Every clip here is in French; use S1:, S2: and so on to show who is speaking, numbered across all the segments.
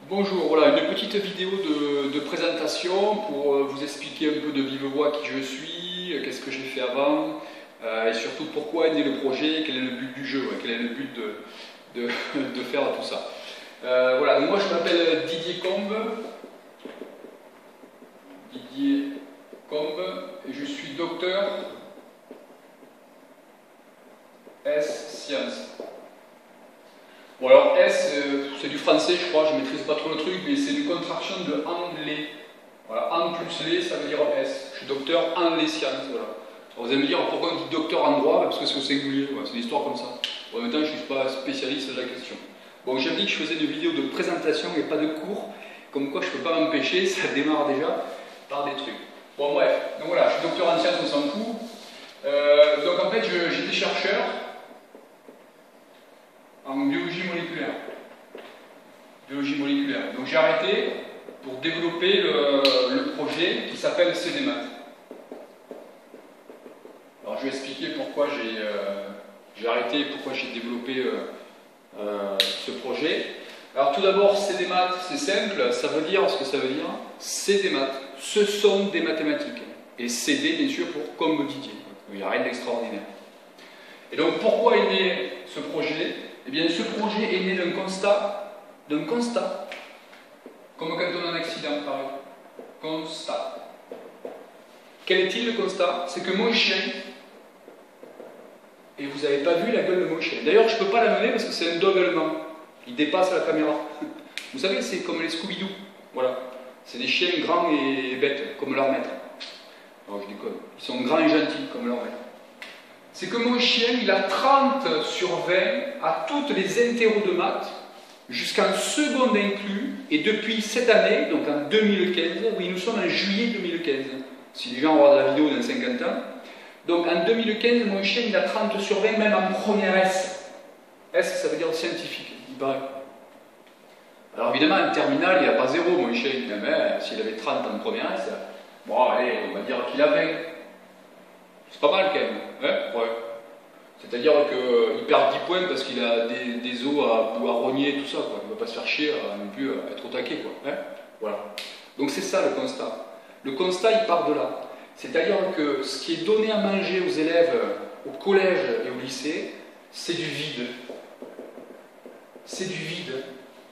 S1: Bonjour, voilà une petite vidéo de présentation pour vous expliquer un peu de vive voix qui je suis, qu'est-ce que j'ai fait avant, et surtout pourquoi est né le projet, quel est le but du jeu, quel est le but de faire tout ça. Voilà, donc moi je m'appelle Didier Combe, et je suis docteur S Sciences. Bon alors S, c'est du français je crois, je ne maîtrise pas trop le truc, mais c'est une contraction de anglais. Voilà, an plus lait, ça veut dire S. Je suis docteur en les sciences, voilà. Alors vous allez me dire pourquoi on dit docteur en droit, parce que c'est au singulier, voilà, c'est une histoire comme ça. Bon, en même temps, je ne suis pas spécialiste de la question. Bon, j'ai dit que je faisais une vidéo de présentation et pas de cours, comme quoi je ne peux pas m'empêcher, ça démarre déjà par des trucs. Bon bref, donc voilà, je suis docteur en sciences, on s'en fout. Donc en fait, j'étais chercheur en biologie moléculaire. Donc j'ai arrêté pour développer le projet qui s'appelle CDMAT. Alors je vais expliquer pourquoi j'ai arrêté et pourquoi j'ai développé ce projet. Alors tout d'abord, CDMAT, c'est simple, ça veut dire ce que ça veut dire. C'est des maths, ce sont des mathématiques. Et CD, bien sûr, pour comme Didier. Il n'y a rien d'extraordinaire. Et donc pourquoi est né ce projet? Eh bien, ce projet est né d'un constat, comme quand on a un accident, pareil. Constat. Quel est-il le constat? C'est que mon chien, et vous n'avez pas vu la gueule de mon chien. D'ailleurs, je ne peux pas l'amener parce que c'est un dog allemand. Il dépasse la caméra. Vous savez, c'est comme les Scooby-Doo. Voilà. C'est des chiens grands et bêtes, comme leur maître. Alors je déconne. Ils sont grands et gentils, comme leur maître. C'est que mon chien, il a 30 sur 20 à toutes les interros de maths, jusqu'en seconde inclus, et depuis cette année, donc en 2015, oui, nous sommes en juillet 2015, si les gens regardent la vidéo dans 50 ans, donc en 2015, mon chien, il a 30 sur 20, même en première S. S, ça veut dire scientifique, il paraît. Alors évidemment, en terminale, il n'y a pas zéro, mon chien, mais s'il avait 30 en première S, bon, allez, on va dire qu'il a 20. C'est pas mal quand même, hein? Ouais. C'est-à-dire qu'il perd 10 points parce qu'il a des os à rogner et tout ça, quoi. Il ne va pas se faire chier non plus à être au taquet, quoi. Hein? Voilà. Donc c'est ça le constat. Le constat, il part de là. C'est-à-dire que ce qui est donné à manger aux élèves au collège et au lycée, c'est du vide. C'est du vide,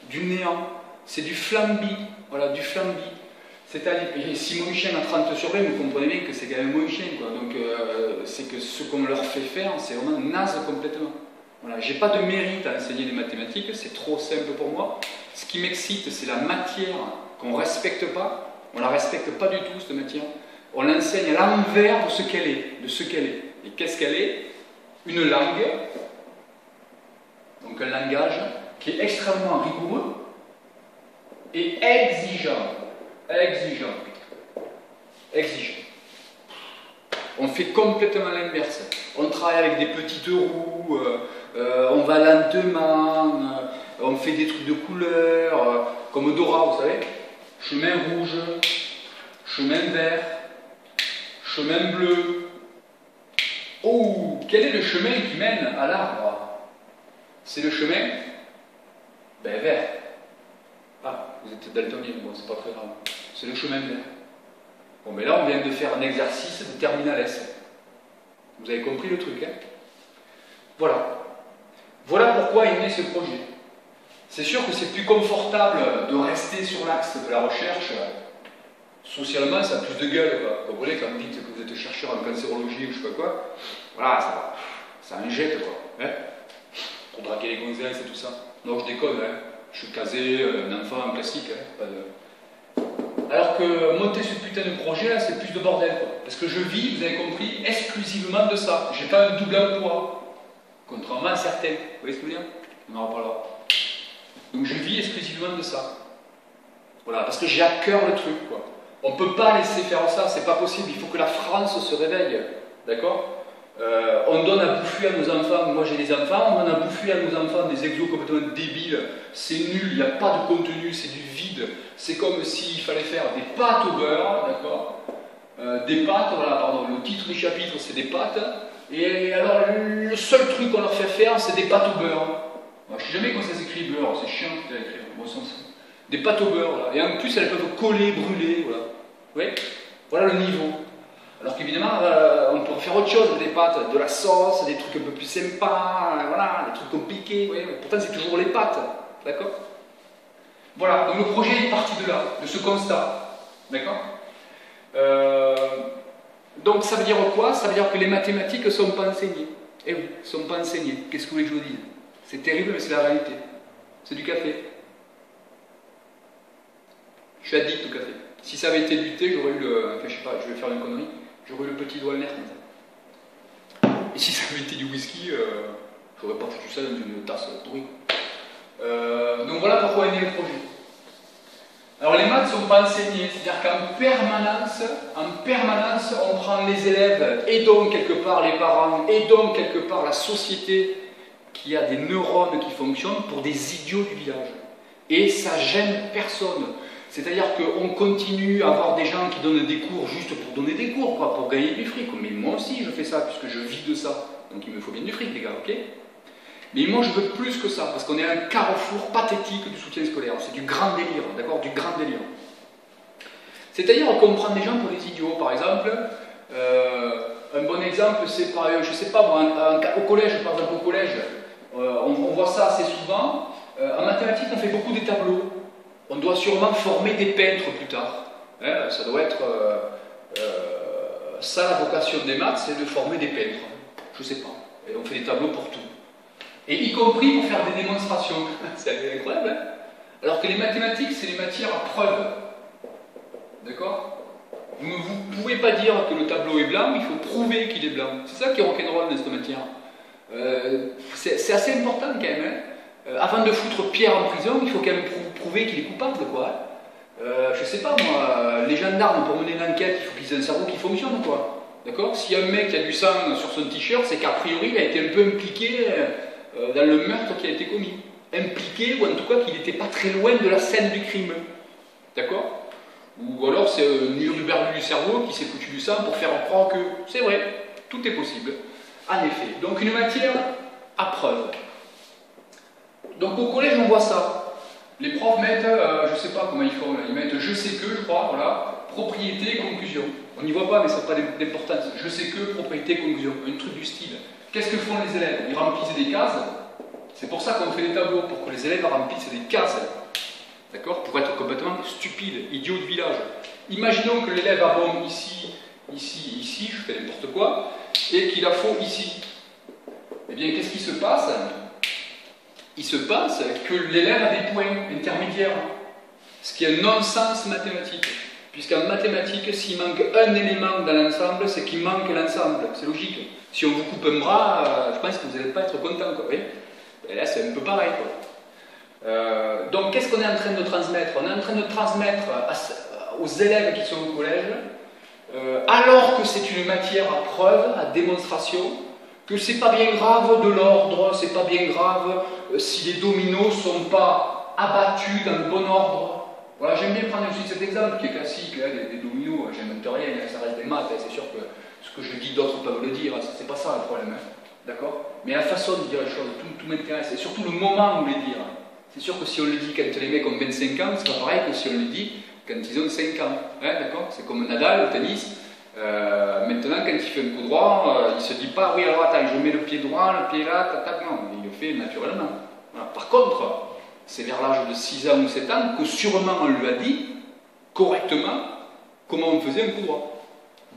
S1: du néant, c'est du flambi, voilà, du flambi. C'est-à-dire que si mon chien a 30 sur 20, vous comprenez bien que c'est quand même mon chien, quoi. Donc c'est que ce qu'on leur fait faire, c'est vraiment naze complètement. Voilà. J'ai pas de mérite à enseigner les mathématiques, c'est trop simple pour moi. Ce qui m'excite, c'est la matière qu'on respecte pas. On la respecte pas du tout, cette matière. On l'enseigne à l'envers de ce qu'elle est, Et qu'est-ce qu'elle est? Une langue, donc un langage qui est extrêmement rigoureux et exigeant. On fait complètement l'inverse. On travaille avec des petites roues, on va lentement, on fait des trucs de couleur, comme Dora, vous savez. Chemin rouge, chemin vert, chemin bleu. Oh, quel est le chemin qui mène à l'arbre? C'est le chemin vert. Ah, vous êtes daltonien, bon, c'est pas très grave. C'est le chemin vert. Bon, mais là, on vient de faire un exercice de terminal S. Vous avez compris le truc, hein? Voilà. Voilà pourquoi est né ce projet. C'est sûr que c'est plus confortable de rester sur l'axe de la recherche. Socialement, ça a plus de gueule, quoi. Vous voyez, quand vous dites que vous êtes chercheur en cancérologie ou je sais pas quoi, voilà, ça injecte, quoi. Hein? Pour draguer les gonzesses et tout ça. Non, je déconne, hein. Je suis casé, un enfant classique, hein, pas de... Alors que monter ce putain de projet là, c'est plus de bordel, quoi. Parce que je vis, vous avez compris, exclusivement de ça. J'ai pas un double emploi. Contrairement à certains. Vous voyez ce que je veux dire? On en reparlera. Donc je vis exclusivement de ça. Voilà, parce que j'ai à cœur le truc, quoi. On ne peut pas laisser faire ça, c'est pas possible. Il faut que la France se réveille. D'accord? On donne à bouffer à nos enfants, moi j'ai des enfants, on donne à bouffer à nos enfants des exos complètement débiles, c'est nul, il n'y a pas de contenu, c'est du vide, c'est comme s'il fallait faire des pâtes au beurre, d'accord, des pâtes, voilà, pardon, le titre du chapitre c'est des pâtes, et alors le seul truc qu'on leur fait faire c'est des pâtes au beurre. Alors, je ne sais jamais comment ça s'écrit beurre, c'est chiant à écrire, bon sens. des pâtes au beurre, là. Et en plus elles peuvent coller, brûler, voilà. Oui, voilà le niveau. Alors qu'évidemment, on peut faire autre chose avec des pâtes, de la sauce, des trucs un peu plus sympas, voilà, des trucs compliqués, oui. Pourtant c'est toujours les pâtes, d'accord? Voilà, donc le projet est parti de là, de ce constat, d'accord? Donc ça veut dire quoi? Ça veut dire que les mathématiques ne sont pas enseignées. Eh oui, ne sont pas enseignées. Qu'est-ce que vous voulez que je vous dise? C'est terrible, mais c'est la réalité. C'est du café. Je suis addict au café. Si ça avait été du thé, j'aurais eu le... Enfin, je sais pas, je vais faire une connerie. J'aurais eu le petit doigt le nerf comme ça. Et si ça avait été du whisky, j'aurais pas foutu ça dans une tasse pourrie. Donc voilà pourquoi est né le projet. Alors les maths ne sont pas enseignées, c'est-à-dire qu'en permanence, on prend les élèves et donc quelque part les parents et donc quelque part la société qui a des neurones qui fonctionnent pour des idiots du village. Et ça gêne personne. C'est-à-dire qu'on continue à avoir des gens qui donnent des cours juste pour donner des cours, quoi, pour gagner du fric. Mais moi aussi je fais ça puisque je vis de ça. Donc il me faut bien du fric les gars, ok? Mais moi je veux plus que ça, parce qu'on est à un carrefour pathétique du soutien scolaire. C'est du grand délire, d'accord? Du grand délire. C'est-à-dire qu'on prend des gens pour des idiots, par exemple. Un bon exemple, c'est par, je sais pas moi, au collège, par exemple au collège, on voit ça assez souvent. En mathématiques, on fait beaucoup des tableaux. On doit sûrement former des peintres plus tard. Hein, ça doit être ça la vocation des maths, c'est de former des peintres. Je sais pas. Et on fait des tableaux pour tout. Et y compris pour faire des démonstrations. C'est incroyable, hein? Alors que les mathématiques, c'est les matières à preuve. D'accord? Vous ne pouvez pas dire que le tableau est blanc, il faut prouver qu'il est blanc. C'est ça qui est rock'n'roll dans cette matière. C'est assez important quand même. Hein? Avant de foutre Pierre en prison, il faut quand même prouver qu'il est coupable, quoi. Je sais pas moi, les gendarmes pour mener une enquête, il faut qu'ils aient un cerveau qui fonctionne, quoi. D'accord? S'il y a un mec qui a du sang sur son t-shirt, c'est qu'a priori il a été un peu impliqué dans le meurtre qui a été commis. Impliqué, ou en tout cas qu'il n'était pas très loin de la scène du crime. D'accord? Ou alors c'est un hurluberlu du cerveau qui s'est foutu du sang pour faire croire que c'est vrai, tout est possible. En effet. Donc une matière à preuve. Donc au collège on voit ça. Les profs mettent, je ne sais pas comment ils font, là, ils mettent je sais que, je crois, voilà, propriété, conclusion. On n'y voit pas mais ça n'a pas d'importance. Je sais que, propriété, conclusion. Un truc du style. Qu'est-ce que font les élèves? Ils remplissent des cases. C'est pour ça qu'on fait des tableaux, pour que les élèves remplissent des cases. D'accord? Pour être complètement stupide, idiot de village. Imaginons que l'élève a bon ici, ici, ici, je fais n'importe quoi, et qu'il a faux ici. Eh bien, qu'est-ce qui se passe? Il se passe que l'élève a des points intermédiaires. Ce qui est un non-sens mathématique. Puisqu'en mathématiques, s'il manque un élément dans l'ensemble, c'est qu'il manque l'ensemble. C'est logique. Si on vous coupe un bras, je pense que vous n'allez pas être content, quoi. Oui. Et là, c'est un peu pareil, quoi. Donc, qu'est-ce qu'on est en train de transmettre? On est en train de transmettre aux élèves qui sont au collège, alors que c'est une matière à preuve, à démonstration, que c'est pas bien grave de l'ordre, c'est pas bien grave si les dominos sont pas abattus dans le bon ordre. Voilà, j'aime bien prendre aussi cet exemple qui est classique, hein, des dominos, j'invente rien, ça reste des maths, hein, c'est sûr que ce que je dis d'autres peuvent le dire, c'est pas ça le problème, hein, d'accord? Mais la façon de dire les choses, tout m'intéresse, et surtout le moment où les dire. C'est sûr que si on le dit quand les mecs ont 25 ans, c'est pas pareil que si on le dit quand ils ont 5 ans, hein, d'accord? C'est comme Nadal au tennis. Maintenant, quand il fait un coup droit, il ne se dit pas oui, alors attends, je mets le pied droit, le pied là, tac, non, il le fait naturellement. Voilà. Par contre, c'est vers l'âge de 6 ans ou 7 ans que sûrement on lui a dit correctement comment on faisait un coup droit.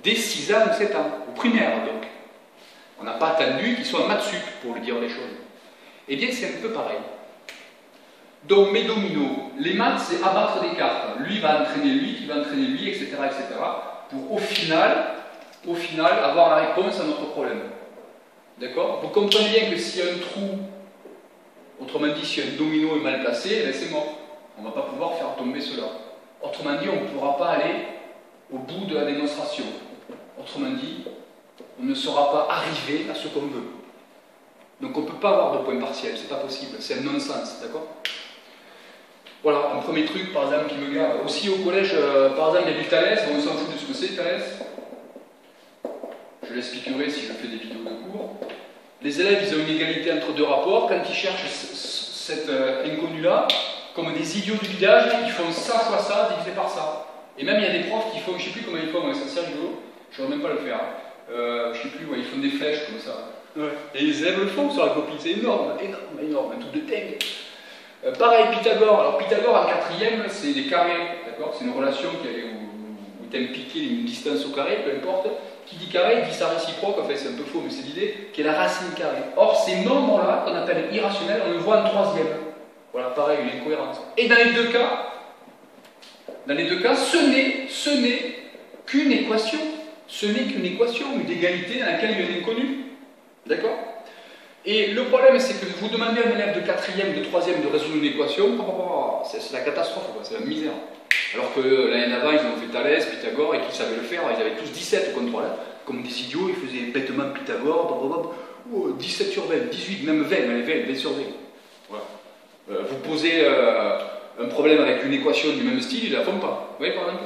S1: Dès 6 ans ou 7 ans, au primaire donc. On n'a pas attendu qu'il soit en maths sup pour lui dire les choses. Eh bien, c'est un peu pareil. Donc, mes dominos, les maths, c'est abattre des cartes. Lui va entraîner lui, qui va entraîner lui, etc., etc., pour au final, avoir la réponse à notre problème. D'accord? Vous comprenez bien que s'il y a un trou, autrement dit, si un domino est mal placé, ben c'est mort. On ne va pas pouvoir faire tomber cela. Autrement dit, on ne pourra pas aller au bout de la démonstration. Autrement dit, on ne sera pas arrivé à ce qu'on veut. Donc on ne peut pas avoir de point partiel, c'est pas possible, c'est un non-sens, d'accord? Voilà, un premier truc, par exemple, qui me garde. Aussi au collège, par exemple, il y a du Thalès, bon, on s'en fout de ce que c'est, Thalès. Je l'expliquerai si je fais des vidéos de cours. Les élèves, ils ont une égalité entre deux rapports. Quand ils cherchent cet inconnu-là, comme des idiots du village, ils font ça fois ça, divisé par ça. Et même il y a des profs qui font, je sais plus comment ils font, mais c'est assez rigolo, je ne saurais même pas le faire. Je sais plus, ouais, ils font des flèches comme ça. Ouais. Et les élèves le font sur la copie, c'est énorme, énorme, énorme, un truc de dingue. Pareil, Pythagore. Alors Pythagore en quatrième, c'est des carrés, d'accord? C'est une relation où tu aimes piquer une distance au carré, peu importe. Qui dit carré, dit sa réciproque, enfin c'est un peu faux, mais c'est l'idée, qui est la racine carrée. Or, ces nombres-là, qu'on appelle irrationnels, on le voit en troisième. Voilà, pareil, une incohérence. Et dans les deux cas, ce n'est qu'une équation. Ce n'est qu'une équation, une égalité dans laquelle il y a un inconnu. D'accord? Et le problème, c'est que vous demandez à un élève de quatrième, de troisième de résoudre une équation, c'est la catastrophe, c'est la misère. Alors que l'année d'avant, ils ont fait Thalès, Pythagore, et qu'ils savaient le faire, ils avaient tous 17 au contrôle. Comme des idiots, ils faisaient bêtement Pythagore, 17 sur 20, 18, même 20, allez, 20 sur 20. Voilà. Vous posez un problème avec une équation du même style, ils ne la font pas. Vous voyez par exemple?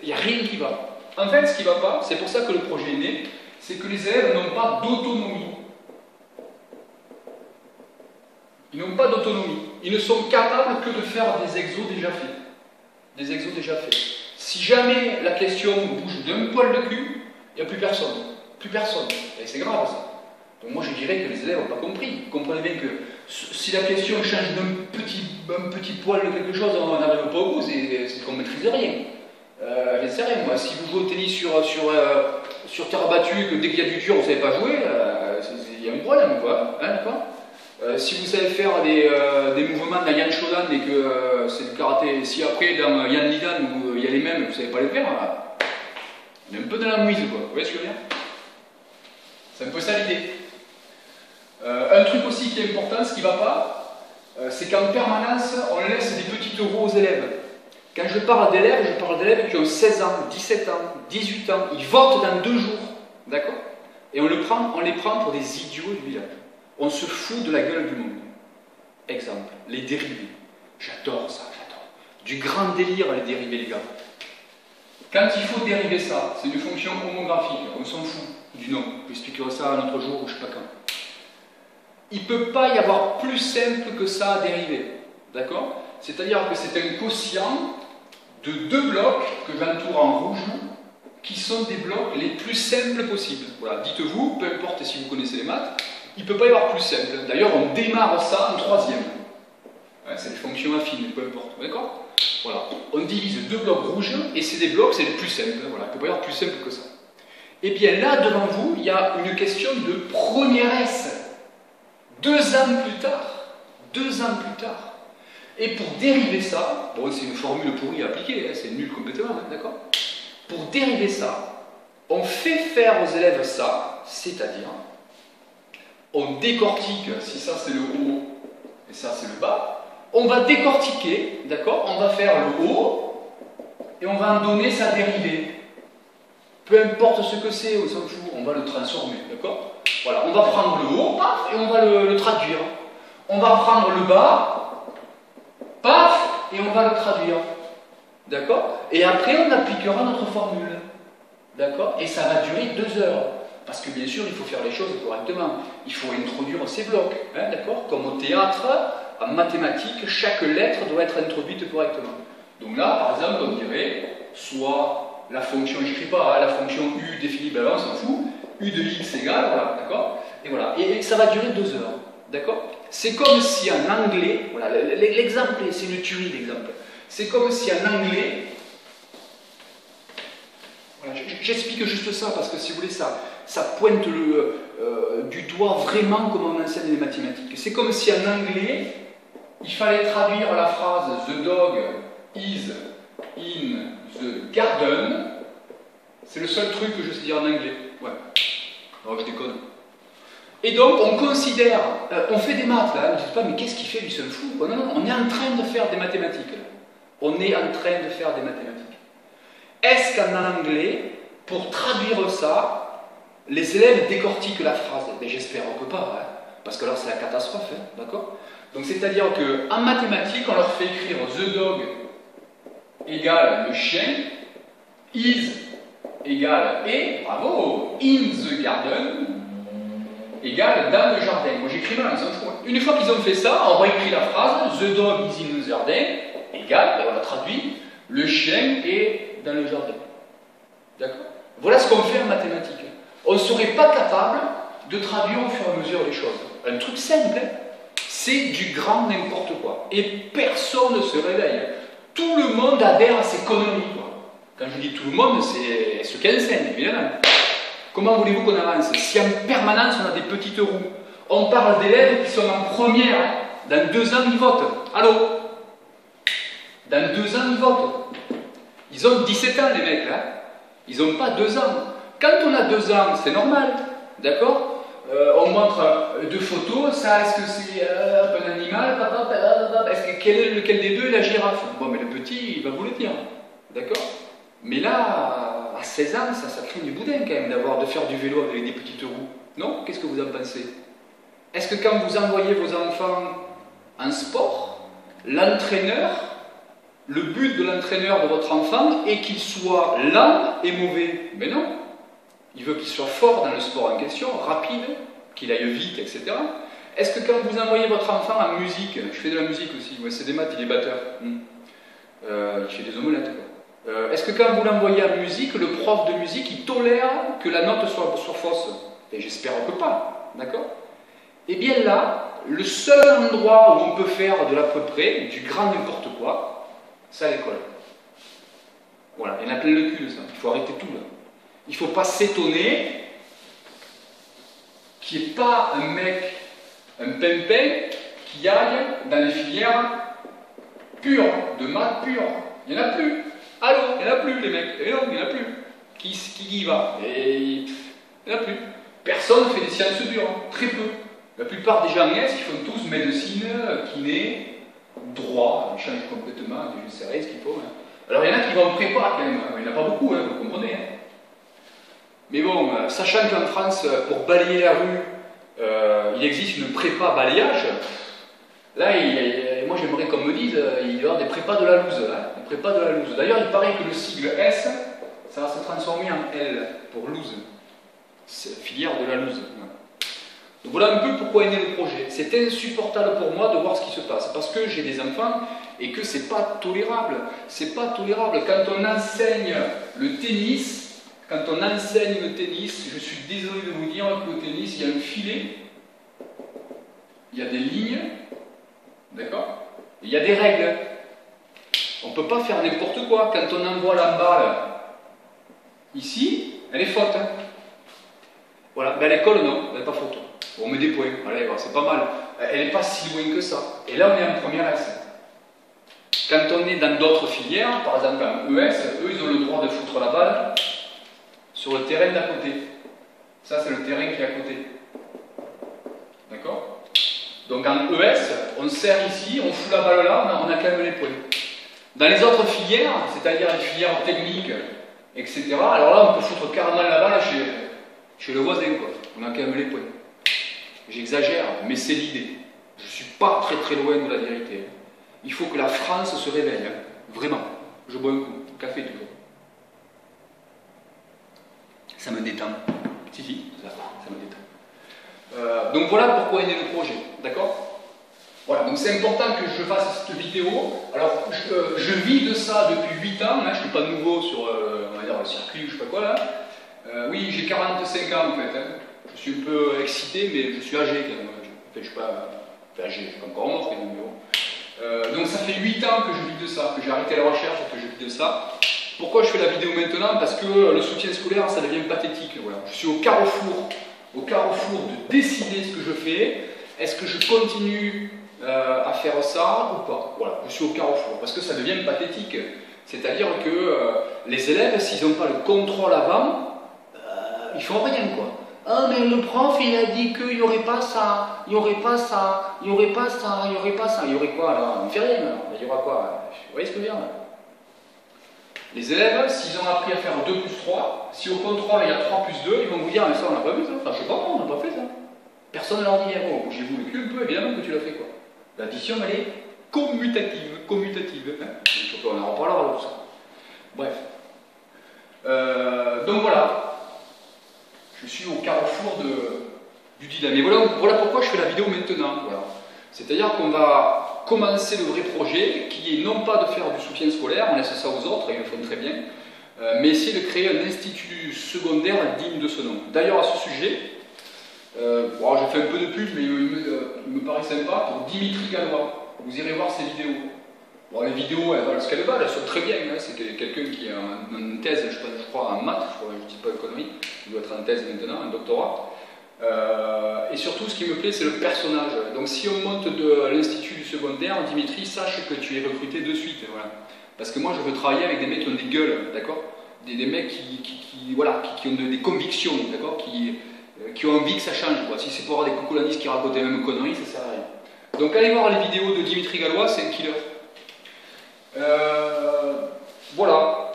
S1: Il n'y a rien qui va. En fait, ce qui ne va pas, c'est pour ça que le projet est né, c'est que les élèves n'ont pas d'autonomie. Ils n'ont pas d'autonomie. Ils ne sont capables que de faire des exos déjà faits. Des exos déjà faits. Si jamais la question bouge d'un poil de cul, il n'y a plus personne. Plus personne. Et c'est grave ça. Donc moi je dirais que les élèves n'ont pas compris. Vous comprenez bien que si la question change d'un petit poil de quelque chose, on n'arrive pas au bout, c'est qu'on ne maîtrise rien. Je ne sais rien, moi. Si vous jouez au tennis sur terre battue, que dès qu'il y a du dur, vous ne savez pas jouer, il y a un problème, quoi. Hein, d'accord? Si vous savez faire des mouvements dans Yann Shodan et que c'est du karaté, si après dans Yann Lidan où il y a les mêmes, vous ne savez pas les faire, il y a un peu de la mouise, quoi. Vous voyez ce que je veux dire? C'est un peu ça l'idée. Un truc aussi qui est important, ce qui ne va pas, c'est qu'en permanence, on laisse des petits euros aux élèves. Quand je parle d'élèves qui ont 16 ans, 17 ans, 18 ans, ils votent dans 2 jours, d'accord? Et on les prend pour des idiots du village. On se fout de la gueule du monde. Exemple, les dérivés. J'adore ça, j'adore. Du grand délire, les dérivés, les gars. Quand il faut dériver ça, c'est une fonction homographique, on s'en fout du nom. J'expliquerai ça un autre jour ou je ne sais pas quand. Il ne peut pas y avoir plus simple que ça à dériver. D'accord? C'est-à-dire que c'est un quotient de 2 blocs que j'entoure en rouge, qui sont des blocs les plus simples possibles. Voilà, dites-vous, peu importe si vous connaissez les maths, il ne peut pas y avoir plus simple. D'ailleurs, on démarre ça en troisième. Ouais, c'est des fonctions affines, peu importe. D'accord? Voilà. On divise 2 blocs rouges, et c'est des blocs, c'est les plus simples. Voilà. Il ne peut pas y avoir plus simple que ça. Et bien là, devant vous, il y a une question de première S. 2 ans plus tard. 2 ans plus tard. Et pour dériver ça, bon, c'est une formule pourrie à appliquer, hein, c'est nul complètement, hein, d'accord? Pour dériver ça, on fait faire aux élèves ça, c'est-à-dire, on décortique, si ça c'est le haut et ça c'est le bas, on va décortiquer, d'accord? On va faire le haut et on va en donner sa dérivée. Peu importe ce que c'est, on s'en fout, on va le transformer, d'accord? Voilà, on va prendre le haut, paf, et on va le traduire. On va prendre le bas, paf, et on va le traduire. D'accord? Et après, on appliquera notre formule. D'accord? Et ça va durer 2 heures. Parce que bien sûr, il faut faire les choses correctement. Il faut introduire ces blocs. Hein, d'accord? Comme au théâtre, en mathématiques, chaque lettre doit être introduite correctement. Donc là, par exemple, on dirait soit la fonction, je n'écris pas, hein, la fonction u définie, ben là, on s'en fout, u de x égale, voilà, d'accord? Et voilà. Et ça va durer 2 heures. D'accord? C'est comme si en anglais, voilà, l'exemple, c'est une tuerie d'exemple. C'est comme si en anglais, voilà, j'explique juste ça parce que si vous voulez, ça pointe du doigt vraiment comment on enseigne les mathématiques. C'est comme si en anglais, il fallait traduire la phrase The dog is in the garden. C'est le seul truc que je sais dire en anglais. Ouais. Alors je déconne. Et donc on considère, on fait des maths là, ne dites pas mais qu'est-ce qu'il fait lui, c'est un fou. Non, non, on est en train de faire des mathématiques. Là. On est en train de faire des mathématiques. Est-ce qu'en anglais, pour traduire ça, les élèves décortiquent la phrase? Ben, j'espère que pas, hein, parce que alors c'est la catastrophe, hein, d'accord? Donc c'est-à-dire qu'en mathématiques, on leur fait écrire the dog égale le chien, is égale et, bravo, in the garden, égale dans le jardin. Moi j'écris mal, ils s'en foutent. Une fois qu'ils ont fait ça, on réécrit la phrase The dog is in the jardin égale, on a traduit, le chien est dans le jardin. D'accord? Voilà ce qu'on fait en mathématiques. On ne serait pas capable de traduire au fur et à mesure les choses. Un truc simple, hein, c'est du grand n'importe quoi. Et personne ne se réveille. Tout le monde adhère à ces conneries, quoi. Quand je dis tout le monde, c'est ceux qui enseignent, évidemment. Comment voulez-vous qu'on avance? Si en permanence on a des petites roues, on parle d'élèves qui sont en première, hein. Dans 2 ans ils votent. Allô? Dans 2 ans ils votent. Ils ont 17 ans les mecs, hein. Ils n'ont pas 2 ans. Quand on a 2 ans, c'est normal, d'accord? On montre 2 photos, ça, est-ce que c'est un animal? Lequel des deux est la girafe? Bon, mais le petit, il va vous le dire, d'accord? Mais là, à 16 ans, ça crée du boudin quand même de faire du vélo avec des petites roues. Non? Qu'est-ce que vous en pensez? Est-ce que quand vous envoyez vos enfants en sport, l'entraîneur, le but de l'entraîneur de votre enfant est qu'il soit lent et mauvais? Mais non. Il veut qu'il soit fort dans le sport en question, rapide, qu'il aille vite, etc. Est-ce que quand vous envoyez votre enfant en musique, je fais de la musique aussi, ouais, c'est des maths, il est batteur, il fait des omelettes, quoi. Est-ce que quand vous l'envoyez en musique, le prof de musique, il tolère que la note soit fausse? Et j'espère que pas, d'accord? Et bien là, le seul endroit où on peut faire de l'à peu près, du grand n'importe quoi, c'est à l'école. Voilà, il y en a plein le cul de ça, il faut arrêter tout là. Il ne faut pas s'étonner qu'il n'y ait pas un mec, un pimpin, qui aille dans les filières pures, de maths pures. Il n'y en a plus. Allô, il n'y en a plus les mecs. Et non, il n'y en a plus. Qui y va? Il n'y en a plus. Personne ne fait des sciences dures, hein. Très peu. La plupart des gens en S, ils font tous médecine, kiné, droit, ils changent complètement, je ne sais rien ce qu'il faut. Hein. Alors il y en a qui vont prépa quand même, il n'y en a pas beaucoup, hein, vous comprenez. Hein. Mais bon, sachant qu'en France, pour balayer la rue, il existe une prépa balayage, là, moi j'aimerais qu'on me dise, il y aura des prépas de la loose. Hein, des prépas de la loose. D'ailleurs, il paraît que le sigle S, ça va se transformer en L pour loose. C'est filière de la loose. Ouais. Donc voilà un peu pourquoi est né le projet. C'est insupportable pour moi de voir ce qui se passe, parce que j'ai des enfants et que c'est pas tolérable. C'est pas tolérable. Quand on enseigne le tennis, je suis désolé de vous dire qu'au tennis, il y a un filet, il y a des lignes, d'accord? Il y a des règles. On ne peut pas faire n'importe quoi. Quand on envoie la balle ici, elle est faute. Hein. Voilà. Mais à l'école, non, elle n'est pas faute. On met des points. Allez, c'est pas mal. Elle n'est pas si loin que ça. Et là, on est en première S. Quand on est dans d'autres filières, par exemple en ES, eux, ils ont le droit de foutre la balle sur le terrain d'à côté. Ça, c'est le terrain qui est à côté. D'accord? Donc en ES, on serre ici, on fout la balle là, on a quand même les points. Dans les autres filières, c'est-à-dire les filières techniques, etc., alors là, on peut foutre carrément la balle chez le voisin, quoi. On a quand même les points. J'exagère, mais c'est l'idée. Je ne suis pas très très loin de la vérité. Il faut que la France se réveille, hein. Vraiment. Je bois un coup, café toujours. Ça me détend. Si, ça me détend. Donc voilà pourquoi est né le projet, d'accord? Voilà, donc c'est important que je fasse cette vidéo. Alors, je vis de ça depuis 8 ans, hein, je ne suis pas nouveau sur on va dire, le circuit ou je ne sais pas quoi là. Oui, j'ai 45 ans en fait. Hein. Je suis un peu excité, mais je suis âgé quand même. En fait, je ne suis pas âgé, je suis pas encore mort quand même. Donc ça fait 8 ans que je vis de ça, que j'ai arrêté la recherche et que je vis de ça. Pourquoi je fais la vidéo maintenant? Parce que le soutien scolaire, ça devient pathétique. Voilà. Je suis au carrefour de décider ce que je fais. Est-ce que je continue à faire ça ou pas? Voilà, je suis au carrefour, parce que ça devient pathétique. C'est-à-dire que les élèves, s'ils n'ont pas le contrôle avant, ils font rien, quoi. Ah, mais le prof, il a dit qu'il n'y aurait pas ça, il n'y aurait pas ça, il n'y aurait pas ça, il n'y aurait pas ça. Il y aurait quoi, alors? On ne fait rien, alors. Il y aura quoi? Vous voyez ce que je veux dire, là? Les élèves, s'ils ont appris à faire 2 plus 3, si au contrôle il y a 3 plus 2, ils vont vous dire, mais ça on n'a pas vu ça. Enfin, je sais pas, on n'a pas fait ça. Personne ne leur dit, oh, bougez-vous le cul un peu, évidemment que tu l'as fait, quoi. L'addition, elle est commutative. Hein. On en reparlera de tout ça. Bref. Donc voilà. Je suis au carrefour du dilemme. Mais voilà pourquoi je fais la vidéo maintenant. Voilà. C'est-à-dire qu'on va commencer le vrai projet, qui est non pas de faire du soutien scolaire, on laisse ça aux autres, ils le font très bien, mais essayer de créer un institut secondaire digne de ce nom. D'ailleurs, à ce sujet, bon, j'ai fait un peu de pub, mais il me paraît sympa, pour Dimitri Gallois. Vous irez voir ses vidéos. Bon, les vidéos, elles valent ce qu'elles valent, elles sont très bien. Hein. C'est quelqu'un qui a une thèse, je crois, en maths, je ne dis pas de conneries, il doit être en thèse maintenant, un doctorat. Et surtout, ce qui me plaît, c'est le personnage. Donc, si on monte de l'Institut du secondaire, Dimitri, sache que tu es recruté de suite. Voilà. Parce que moi, je veux travailler avec des mecs qui ont des gueules, d'accord, des mecs qui ont des convictions, d'accord, qui ont envie que ça change. Quoi. Si c'est pour avoir des cocolanistes qui racontent les mêmes conneries, ça sert à rien. Donc, allez voir les vidéos de Dimitri Gallois, c'est un killer. Voilà.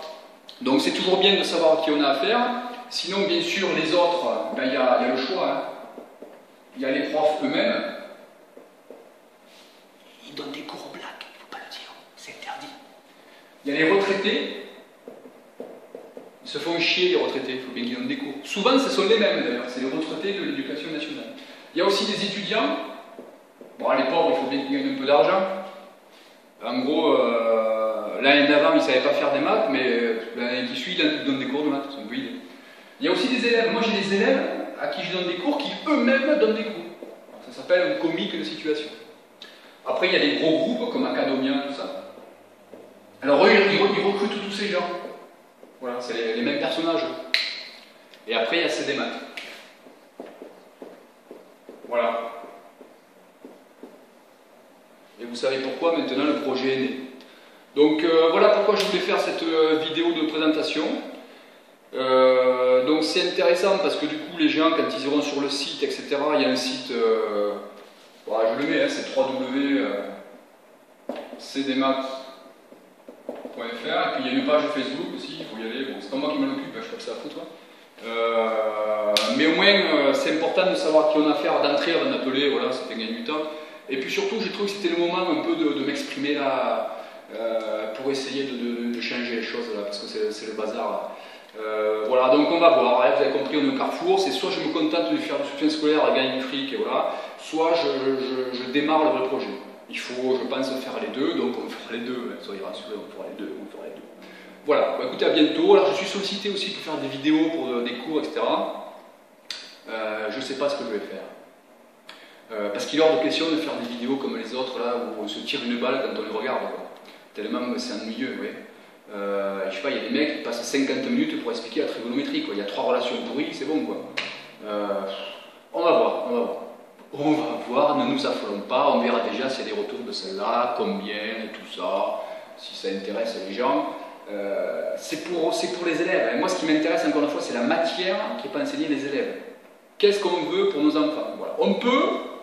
S1: Donc, c'est toujours bien de savoir à qui on a affaire. Sinon, bien sûr, les autres, ben, y a le choix. Hein. Il y a les profs eux-mêmes. Ils donnent des cours aux blagues, il ne faut pas le dire, c'est interdit. Il y a les retraités. Ils se font chier, les retraités, il faut bien qu'ils donnent des cours. Souvent, ce sont les mêmes d'ailleurs, c'est les retraités de l'éducation nationale. Il y a aussi des étudiants. Bon, les pauvres, il faut bien qu'ils gagnent un peu d'argent. En gros, l'année d'avant, ils ne savaient pas faire des maths, mais l'année qui suit, ils donnent des cours de maths, c'est un peu idée. Il y a aussi des élèves. Moi, j'ai des élèves à qui je donne des cours qui eux-mêmes donnent des cours. Ça s'appelle un comique de situation. Après, il y a des gros groupes comme Academia, tout ça. Alors, eux, ils recrutent tous ces gens. Voilà, c'est les mêmes personnages. Et après, il y a CD Maths. Voilà. Et vous savez pourquoi maintenant le projet est né. Donc, voilà pourquoi je voulais faire cette vidéo de présentation. Donc c'est intéressant parce que du coup les gens quand ils iront sur le site etc, il y a un site, voilà, je le mets, hein, c'est www.cdmaths.fr et puis il y a une page Facebook aussi, il faut y aller, bon c'est pas moi qui m'en occupe, je crois que c'est à foutre. Mais au moins c'est important de savoir qui on a affaire d'entrée avant d'appeler, voilà, ça fait gagner du temps. Et puis surtout j'ai trouvé que c'était le moment un peu de m'exprimer là, pour essayer de changer les choses là, parce que c'est le bazar là. Voilà, donc on va voir, hein, vous avez compris, on est au carrefour, c'est soit je me contente de faire du soutien scolaire et gagner du fric, et voilà, soit je démarre le vrai projet. Il faut, je pense, faire les deux, donc on fera les deux, hein, soyez rassurés, on fera les deux. Voilà, bah, écoutez, à bientôt. Alors je suis sollicité aussi pour faire des vidéos, pour des cours, etc. Je ne sais pas ce que je vais faire. Parce qu'il est hors de question de faire des vidéos comme les autres, là, où on se tire une balle quand on les regarde, quoi. Tellement c'est ennuyeux, oui. Je sais pas, il y a des mecs qui passent 50 minutes pour expliquer la trigonométrie, quoi. Il y a 3 relations pourries, c'est bon, quoi. On va voir. On va voir, ne nous affolons pas, on verra déjà s'il y a des retours de celle-là, combien, et tout ça, si ça intéresse les gens. C'est pour les élèves. Et moi, ce qui m'intéresse, encore une fois, c'est la matière qui est pas enseignée les élèves. Qu'est-ce qu'on veut pour nos enfants? Voilà.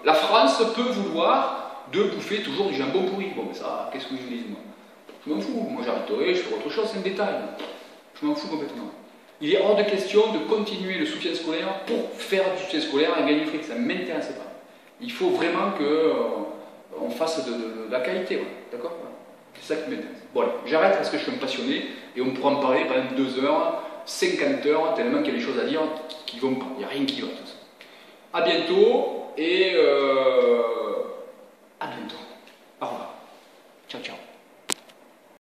S1: La France peut vouloir de bouffer toujours du jambon pourri. Bon, mais ça, qu'est-ce que je dis, moi? Je m'en fous, moi j'arrêterai, je ferai autre chose, c'est un détail. Je m'en fous complètement. Il est hors de question de continuer le soutien scolaire pour faire du soutien scolaire et gagner du fric, ça ne m'intéresse pas. Il faut vraiment qu'on fasse de la qualité, ouais. D'accord? C'est ça qui m'intéresse. Bon, allez, j'arrête parce que je suis un passionné et on pourra en parler pendant 2 heures, 50 heures, tellement qu'il y a des choses à dire qui ne vont pas. Il n'y a rien qui va, tout ça. A bientôt et à bientôt. Au revoir. Ciao, ciao.